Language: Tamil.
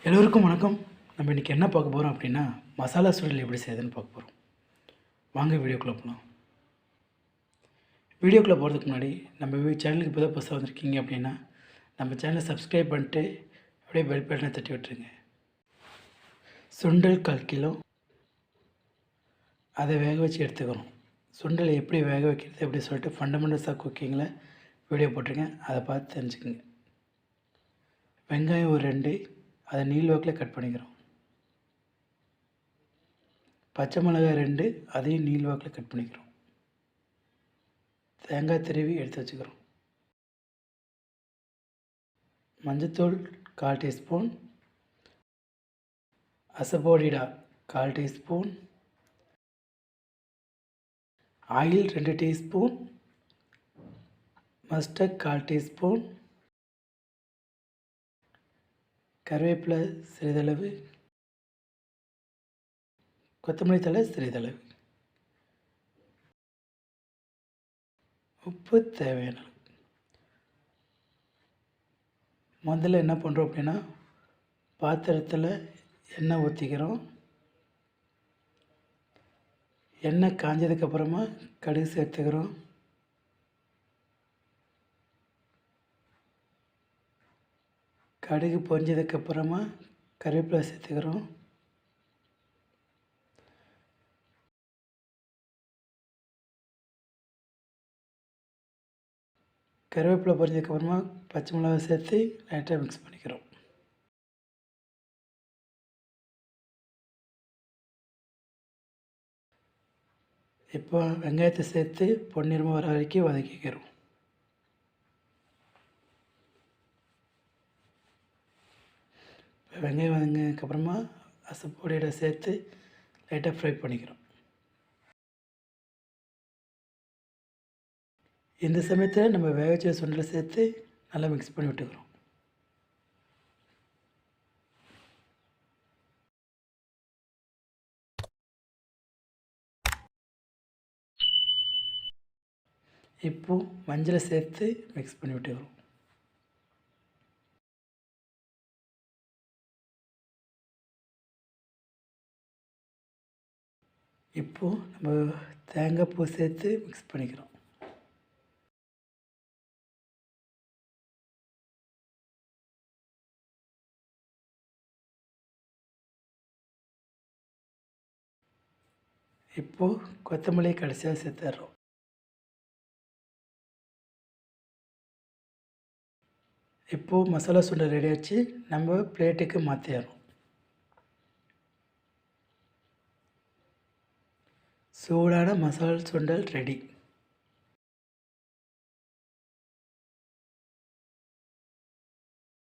எல்லோருக்கும் வணக்கம். நம்ம இன்றைக்கி என்ன பார்க்க போகிறோம் அப்படின்னா, மசாலா சுண்டல் எப்படி செய்யுதுன்னு பார்க்க போகிறோம். வாங்க வீடியோக்குள்ளே போகலாம். வீடியோக்குள்ளே போகிறதுக்கு முன்னாடி நம்ம சேனலுக்கு இப்போ தான் புதுசாக வந்திருக்கீங்க அப்படின்னா நம்ம சேனலை சப்ஸ்கிரைப் பண்ணிட்டு அப்படியே பெல் பட்டனை தட்டி விட்டுருங்க. சுண்டல் 1/4 கிலோ, அதை வேக வச்சு எடுத்துக்கிறோம். சுண்டலை எப்படி வேக வைக்கிறது அப்படின்னு சொல்லிட்டு ஃபண்டமெண்டல்ஸ் ஆஃப் குக்கிங்கில் வீடியோ போட்டிருக்கேன், அதை பார்த்து தெரிஞ்சுக்கோங்க. வெங்காயம் ஒரு 2, அதை நீள்வாக்கில் கட் பண்ணிக்கிறோம். பச்சை மிளகாய் 2, அதையும் நீள்வாக்கில் கட் பண்ணிக்கிறோம். தேங்காய் திருவி எடுத்து வச்சுக்கிறோம். மஞ்சத்தூள் 1/4 teaspoon, asafoetida 1/4 teaspoon, oil 2 teaspoon, mustard 1/4 teaspoon, கருவேப்பிலை சிறிதளவு, கொத்தமல்லி தழை சிறிதளவு, உப்பு தேவையான. முதல்ல என்ன பண்ணுறோம் அப்படின்னா, பாத்திரத்தில் எண்ணெய் ஊற்றிக்கிறோம். எண்ணெய் காஞ்சதுக்கப்புறமா கடுகு சேர்த்துக்கிறோம். கடுகு பொரிஞ்சதுக்கப்புறமா கருவேப்பிலை சேர்த்துக்கிறோம். கருவேப்பிலை பொரிஞ்சதுக்கப்புறமா பச்சை மிளகாய் சேர்த்து லைட்டாக மிக்ஸ் பண்ணிக்கிறோம். இப்போ வெங்காயத்தை சேர்த்து பொன்னிறமாக வர வரைக்கும் வதக்கிக்கிறோம். வெங்காயம் வதங்கினதுக்கப்புறமா அசப்பொடியோட சேர்த்து லைட்டாக ஃப்ரை பண்ணிக்கிறோம். இந்த சமயத்தில் நம்ம வேக வச்ச சுண்டலை சேர்த்து நல்லா மிக்ஸ் பண்ணி விட்டுக்கிறோம். இப்போது மஞ்சளை சேர்த்து மிக்ஸ் பண்ணி விட்டுக்கிறோம். இப்போது நம்ம தேங்காய் பூ சேர்த்து மிக்ஸ் பண்ணிக்கிறோம். இப்போது கொத்தமல்லி கடைசியாக சேர்த்துறோம். இப்போது மசாலா சுண்டல் ரெடி ஆச்சு, நம்ம பிளேட்டுக்கு மாற்றிடுறோம். சூடான மசாலா சுண்டல் ரெடி.